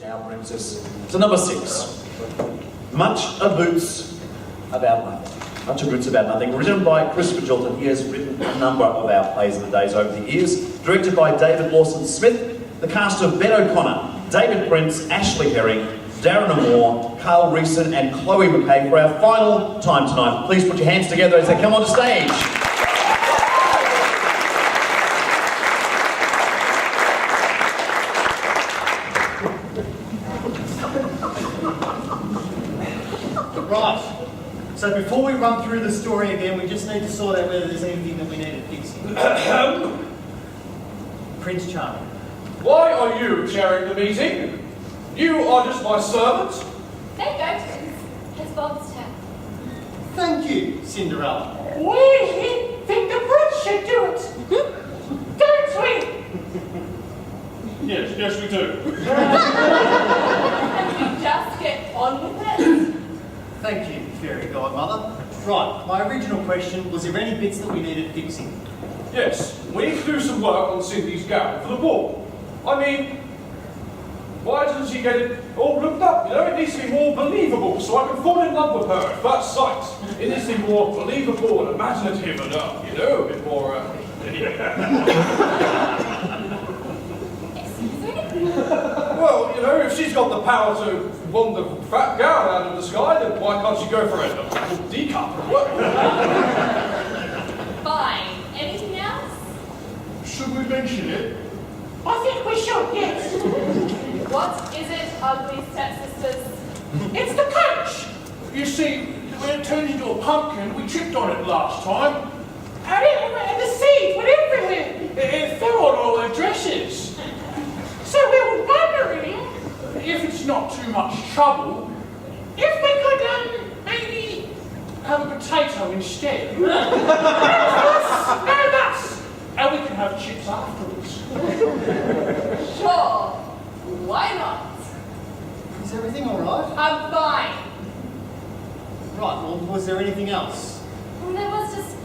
Our princess. So number 6. Much Aboots About Nothing. Much Aboots About Nothing. Written by Chris Magilton. He has written a number of our plays of the days over the years. Directed by David Lawson-Smith. The cast of Ben O'Connor, David Prince, Ashley Herring, Darren Amore, Carl Reeson and Chloe McKay for our final time tonight. Please put your hands together as they come on stage. Right, so before we run through the story again, we just need to sort out whether there's anything that we need to fix here. Prince Charming. Why are you chairing the meeting? You are just my servant. There you go, Prince. It's Bob's turn. Thank you, Cinderella. We think the prince should do it. Don't we? Yes, we do. Can we just get on with it? Thank you, Fairy Godmother. Right, my original question, was there any bits that we needed fixing? Yes, we need to do some work on Cindy's gown for the ball. I mean, why doesn't she get it all looked up? You know, it needs to be more believable so I can fall in love with her at first sight. It needs to be more believable and imaginative and, you know, a bit more, Well, you know, if she's got the power to wander the fat gown out of the sky, then why can't she go for a D-cup? Fine. Anything else? Should we mention it? I think we should, yes. What is it, ugly stepsisters? It's the coach. You see, when it turned into a pumpkin, we tripped on it last time. And the seeds went everywhere. It fell on all their dresses. So we were wondering If it's not too much trouble, if we could, maybe... have a potato instead. No nuts. And we can have chips afterwards. Sure. Why not? Is everything alright? I'm fine. Right, well, was there anything else? And there was just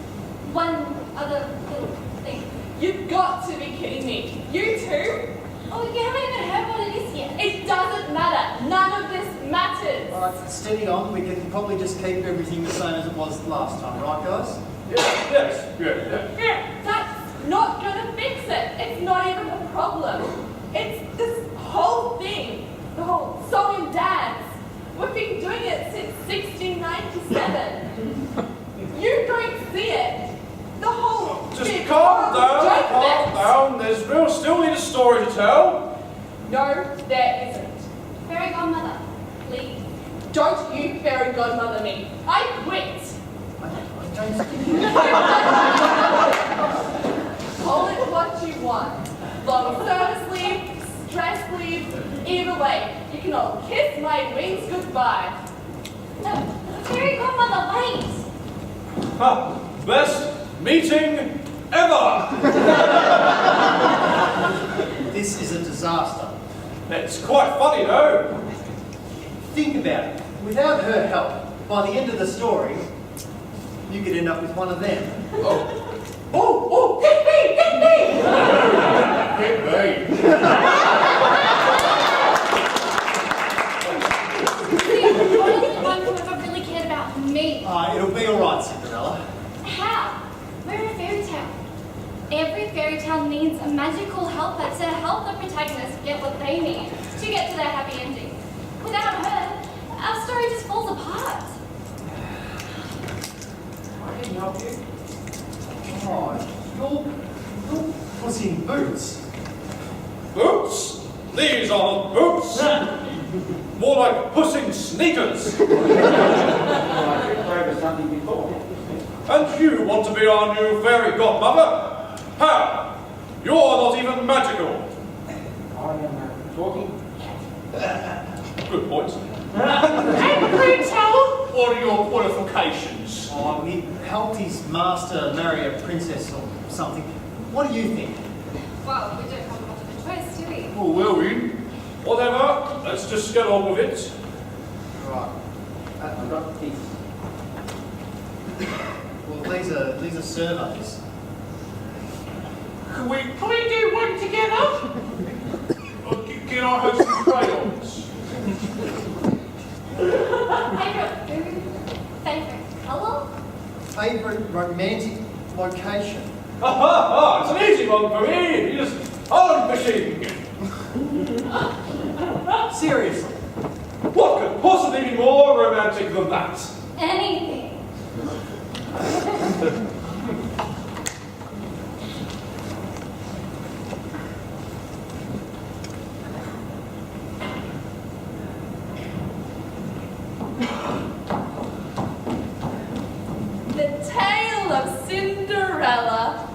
one other little thing. You've got to be kidding me. You too? Oh, you haven't even heard what it is yet. It doesn't matter. None of this matters. Alright, steady on. We can probably just keep everything the same as it was last time, right guys? Yes. Yeah, that's not gonna fix it. It's not even a problem. It's this whole thing. The whole song and dance. We've been doing it since 1697. You don't see it. The whole Just big calm horrible joke down. We'll still need a story to tell. No, there isn't. Fairy godmother, please. Don't you fairy godmother me. I quit. Call it what you want. Long service leave, stress leave, either way, you can all kiss my wings goodbye. No, fairy godmother, wait. Best meeting ever. This is a disaster. It's quite funny though. Think about it. Without her help, by the end of the story, you could end up with one of them. Oh, hit me! Hit me. See, you're the one who ever really cared about me. It'll be alright, Cinderella. How? We're a fairy tale. Every fairy tale needs a magical helper to help the protagonists get what they need to get to their happy ending. Without her, our story just falls apart. I can help you. You're Puss in Boots. Boots? These aren't boots. More like Puss in Sneakers. And you want to be our new fairy godmother? How? You're not even magical. I am talking. Good point. And Prince Howell. What are your qualifications? He helped his master marry a princess or something. What do you think? Well, we don't have much of a choice, do we? Oh, will we? Whatever. Let's just get on with it. Right. I've got these. Well, these are surveys. Can we Can we do one together? Can I have some crayons? Favorite food? Favorite colour? Favourite romantic location? It's an easy one for me. You just own fishing. Seriously. What could possibly be more romantic than that? Anything. The Tale of Cinderella.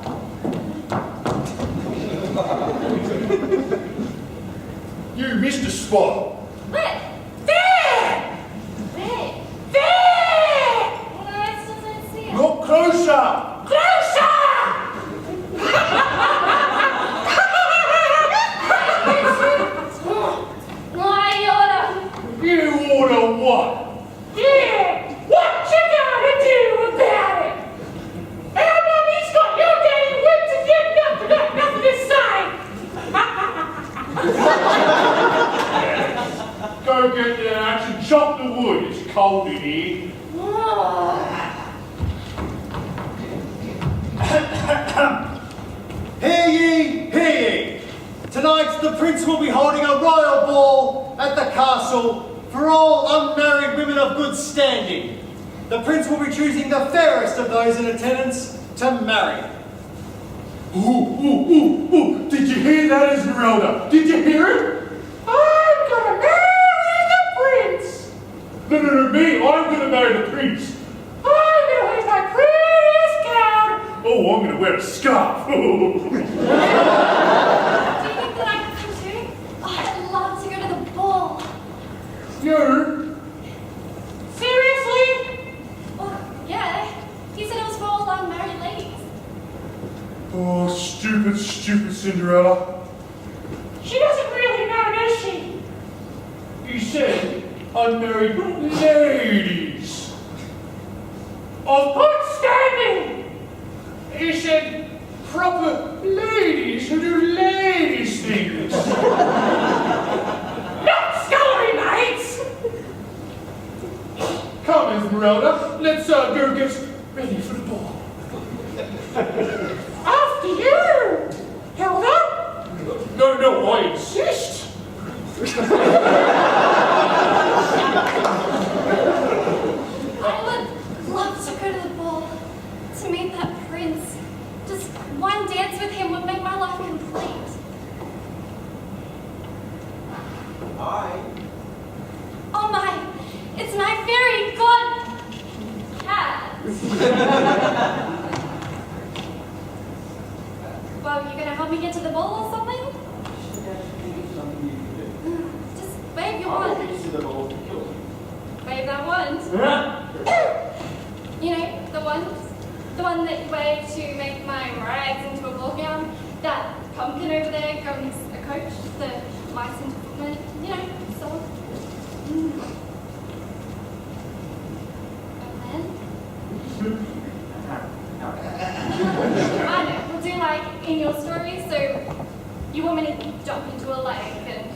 You missed a spot. Where? There! Where? There! No, I still don't see it. Look closer. Closer! My order. You order what? Yeah! What you gonna do about it? How long he's got your daddy whipped to get nothing to say? Go get the axe and chop the wood. It's cold in here. Hear ye, hear ye. Tonight the Prince will be holding a royal ball at the castle for all unmarried women of good standing. The Prince will be choosing the fairest of those in attendance to marry. Ooh. Did you hear that, Esmeralda? Did you hear it? I'm gonna marry the prince! No, me. I'm going to marry the prince. I'm gonna wear my prettiest gown! Oh, I'm going to wear a scarf. Do you think that I can come too? Oh, I'd love to go to the ball. You? Seriously? Well, yeah. He said it was for all unmarried ladies. Oh, stupid Cinderella. She doesn't really know, does she? He said unmarried ladies. Of good standing! He said proper ladies who do ladies things. Not scullery maids! Come, Esmeralda, let's go get ready for the ball. After you! Hilda! No, I insist. I would love to go to the ball, to meet that prince. Just one dance with him would make my life complete. Hi. Oh my, it's my fairy god cat. Well, you gonna help me get to the ball or something? Just wave your wand. Wave that wand. You know, the one that you wave to make my rags into a ball gown. That pumpkin over there becomes a coach, the mice into footmen, you know, so. I know, we'll do like in your story, so you want me to jump into a lake, and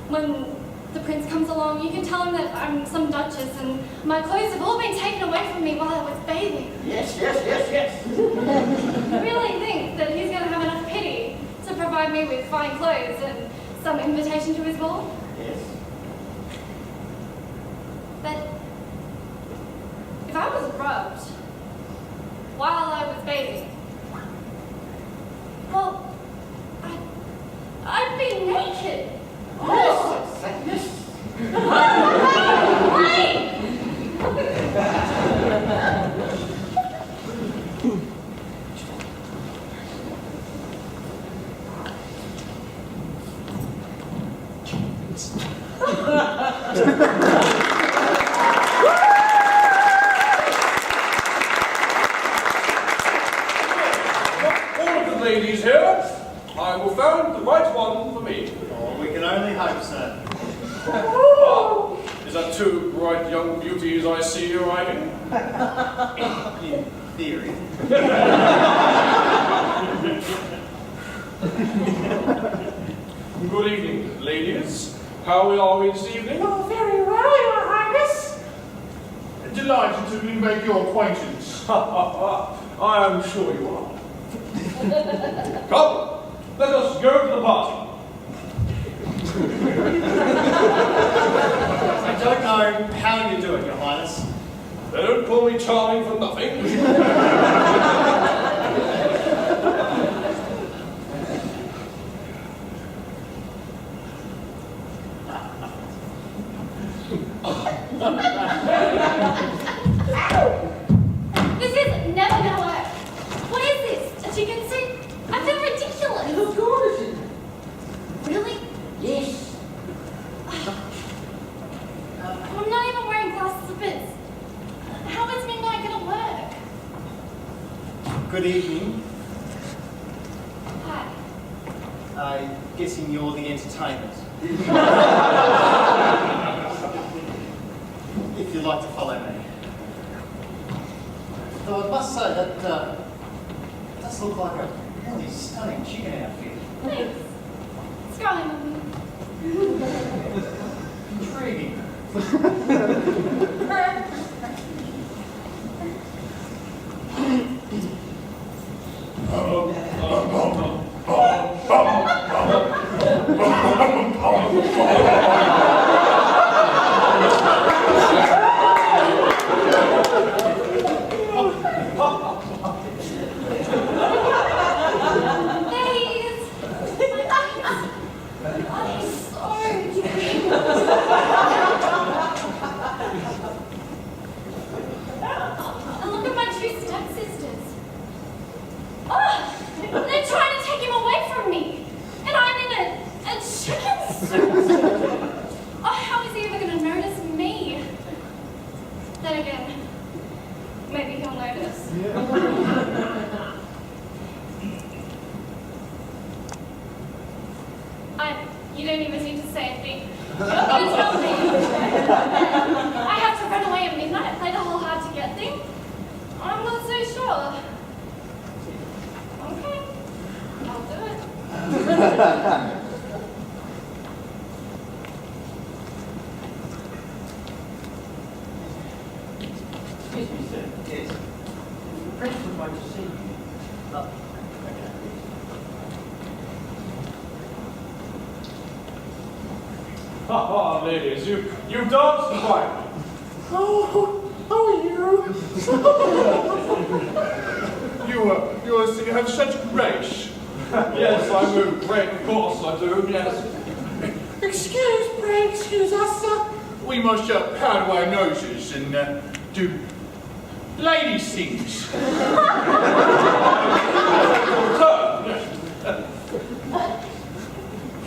when the prince comes along, you can tell him that I'm some duchess and my clothes have all been taken away from me while I was bathing. Yes. I really think that he's going to have enough pity to provide me with fine clothes and some invitation to his ball. Yes. But if I was robbed while I was bathing, well, I'd be naked. Yes. Wait! All of the ladies here, I will find the right one for me. Oh, we can only hope so. Is that two bright young beauties I see arriving? In theory. Good evening, ladies. How are we this evening? Oh, very well, Your Highness. Delighted to make your acquaintance. I am sure you are. Come, let us go to the party. I don't know how you do it, Your Highness. They don't call me charming for nothing. This is never gonna work. What is this? A chicken soup? I feel ridiculous. Of course. Really? Yes. I'm not even wearing glass slippers. How is midnight gonna work? Good evening. Hi. I'm guessing you're the entertainment. If you'd like to follow me. Though I must say that does look like a really stunning chicken outfit. Thanks. It's going on me. Intriguing. And look at my two stepsisters. Oh, they're trying to take him away from me. And I'm in a chicken suit. Oh, how is he ever going to notice me? Then again, maybe he'll notice. You don't even need to say a thing. You're going to tell me. I have to run away at midnight and play the whole hard to get thing? I'm not so sure. Okay, I'll do it. Excuse me, sir. Yes. The Prince would like to see you. Oh, okay. Ha ha, ladies, you danced quite. Oh, you have such grace. Yes, I move great, of course I do, yes. Excuse us, sir. We must powder our noses and do ladies' things.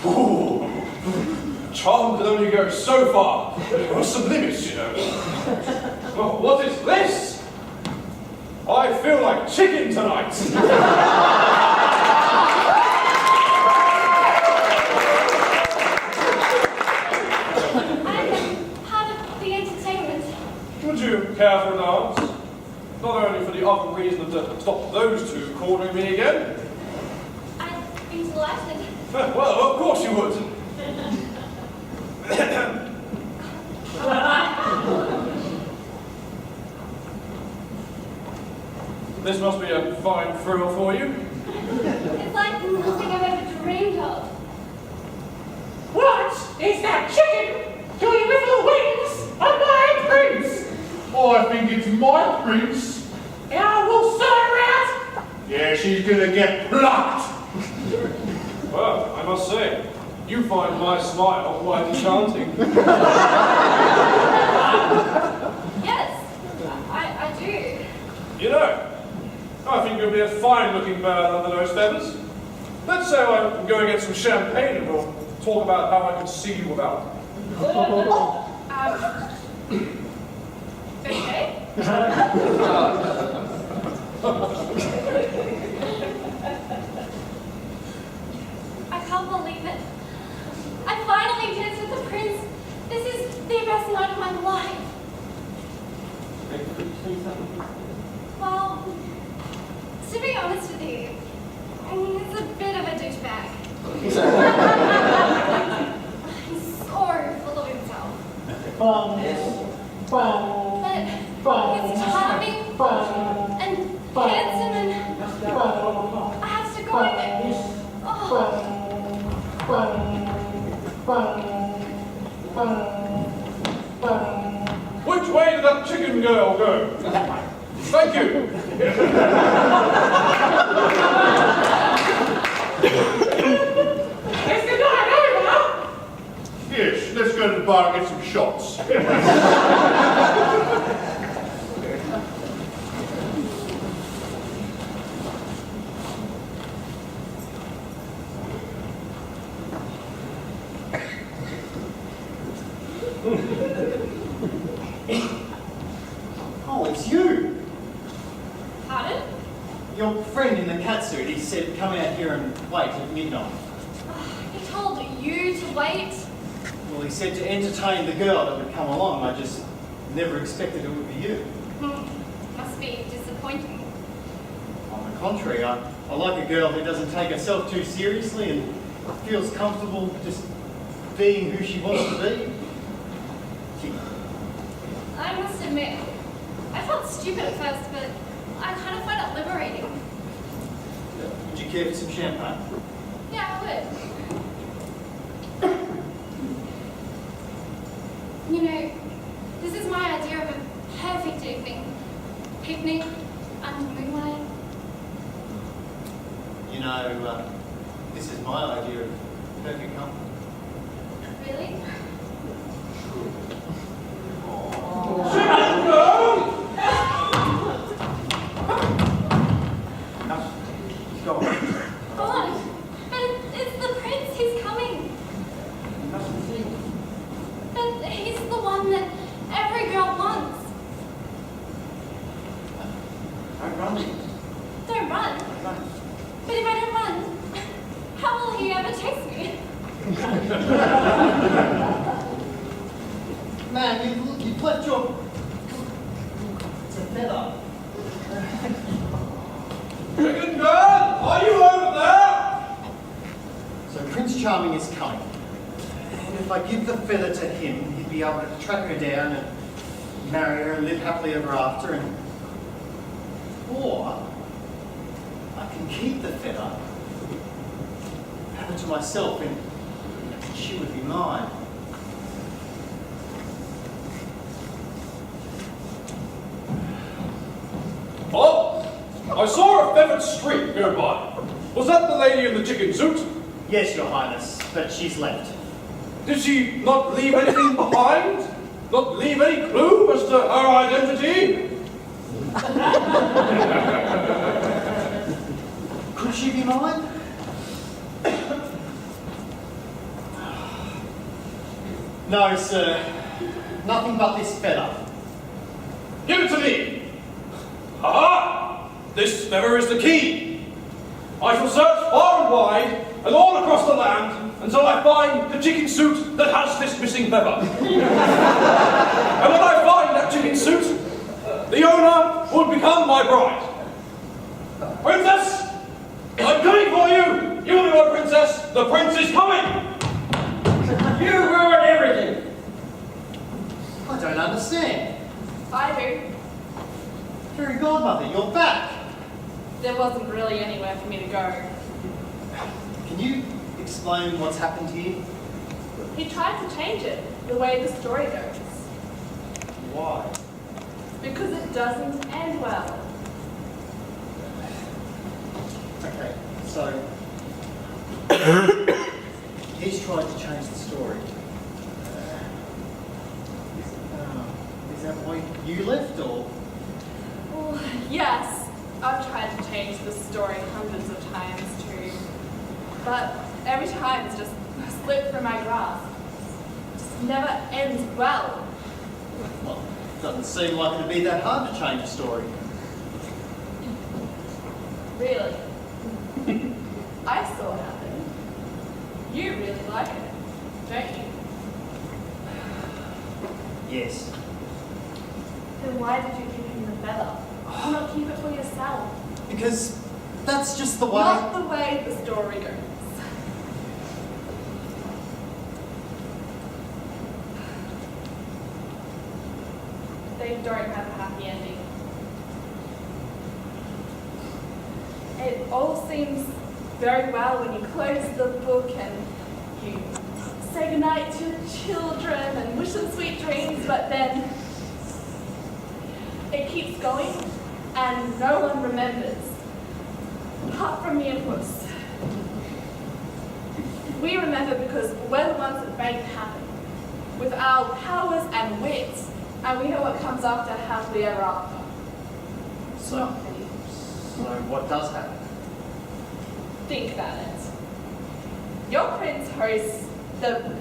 Ooh, charm can only go so far. There are some limits, you know. Oh, what is this? I feel like chicken tonight. I'm part of the entertainment. Would you care for a dance? Not only for the other reason to stop those two cornering me again. I'd be delighted. Well, of course you would. This must be a fine thrill for you. It's like nothing I've ever dreamed of. What is that chicken doing with the wings of my prince? Oh, I think it's my prince. I will sort her out. Yeah, she's gonna get plucked. Well, I must say, you find my smile quite enchanting. Yes, I do. You know, I think you'll be a fine-looking bird under those feathers. Let's say I go and get some champagne and we'll talk about how I can see you about. Okay. I can't believe it. I finally danced with the prince. This is the best night of my life. Well, to be honest with you, he's a bit of a douchebag. I'm so But he's charming and handsome and I have to go. Which way did that chicken girl go? Thank you. Is the night over? Yes, let's go to the bar and get some shots. Oh, it's you! Pardon? Your friend in the catsuit, he said come out here and wait at midnight. He told you to wait. Well, he said to entertain the girl that would come along. I just never expected it would be you. Must be disappointing. On the contrary, I like a girl who doesn't take herself too seriously and feels comfortable just being who she wants to be. I must admit, I felt stupid at first, but I kind of find it liberating. Would you care for some champagne? Yeah, I would. You know, this is my idea of a perfect evening. Picnic under moonlight. You know, this is my idea of perfect company. Really? Chicken girl! Go on. God, but it's the prince. He's coming. But he's the one that every girl wants. Don't run. Don't run. But if I don't run, how will he ever chase me? Man, you've left your... It's a feather. Chicken girl, are you over there? So Prince Charming is coming. And if I give the feather to him, he'd be able to track her down and marry her and live happily ever after. Or I can keep the feather, have it to myself, and she would be mine. Oh, I saw a feathered streak go by. Was that the lady in the chicken suit? Yes, Your Highness, but she's left. Did she not leave anything behind? Not leave any clue as to her identity? Could she be mine? No, sir. Nothing but this feather. Give it to me. Ha! This feather is the key. I shall search far and wide and all across the land until I find the chicken suit that has this missing feather. And when I find that chicken suit, the owner will become my bride. Princess, I'm coming for you. You will be my princess. The prince is coming. You ruined everything. I don't understand. I do. Fairy Godmother, you're back. There wasn't really anywhere for me to go. Can you explain what's happened here? He tried to change it the way the story goes. Why? Because it doesn't end well. Okay, so he's tried to change the story. Is that why you left, or? Well, yes, I've tried to change the story hundreds of times too. But every time it's just slipped from my grasp. It just never ends well. Well, doesn't seem like it'd be that hard to change a story. Really. I saw it happen. You really like it, don't you? Yes. Then why did you give him the feather? Why not keep it for yourself? Because that's just the way. Not the way the story goes. they don't have a happy ending. It all seems very well when you close the book and you say goodnight to your children and wish them sweet dreams, but then it keeps going and no one remembers, apart from me and Puss. We remember because we're the ones that make it happen, with our powers and wits, and we know what comes after happily ever after. So what does happen? Think about it. Your prince hosts the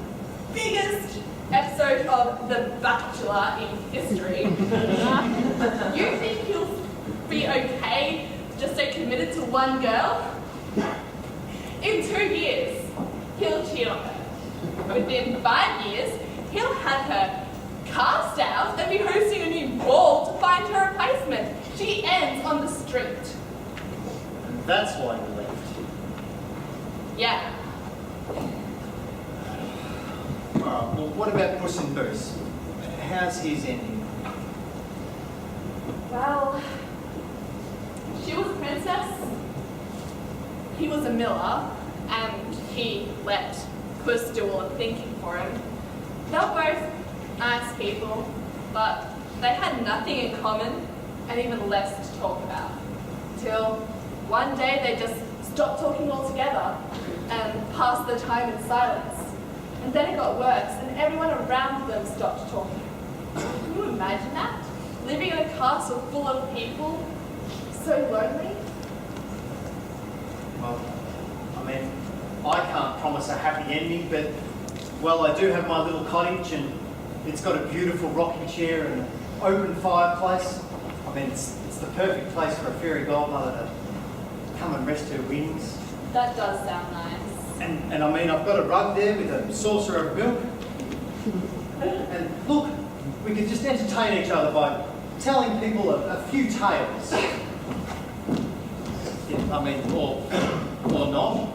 biggest episode of The Bachelor in history. You think he'll be okay just so committed to one girl? In 2 years, he'll cheat on her. Within 5 years, he'll have her cast out and be hosting a new ball to find her replacement. She ends on the street. And that's why you left. Yeah. Well, what about Puss in Boots? How's his ending? Well, she was a princess, he was a miller, and he let Puss do all the thinking for him. They were both nice people, but they had nothing in common and even less to talk about. Till one day they just stopped talking altogether and passed the time in silence. And then it got worse, and everyone around them stopped talking. Can you imagine that? Living in a castle full of people, so lonely? Well, I mean, I can't promise a happy ending, but, well, I do have my little cottage, and it's got a beautiful rocking chair and an open fireplace. I mean, it's the perfect place for a fairy godmother to come and rest her wings. That does sound nice. And I mean, I've got a rug there with a saucer of milk. And look, we could just entertain each other by telling people a few tales. Yeah, I mean, or not.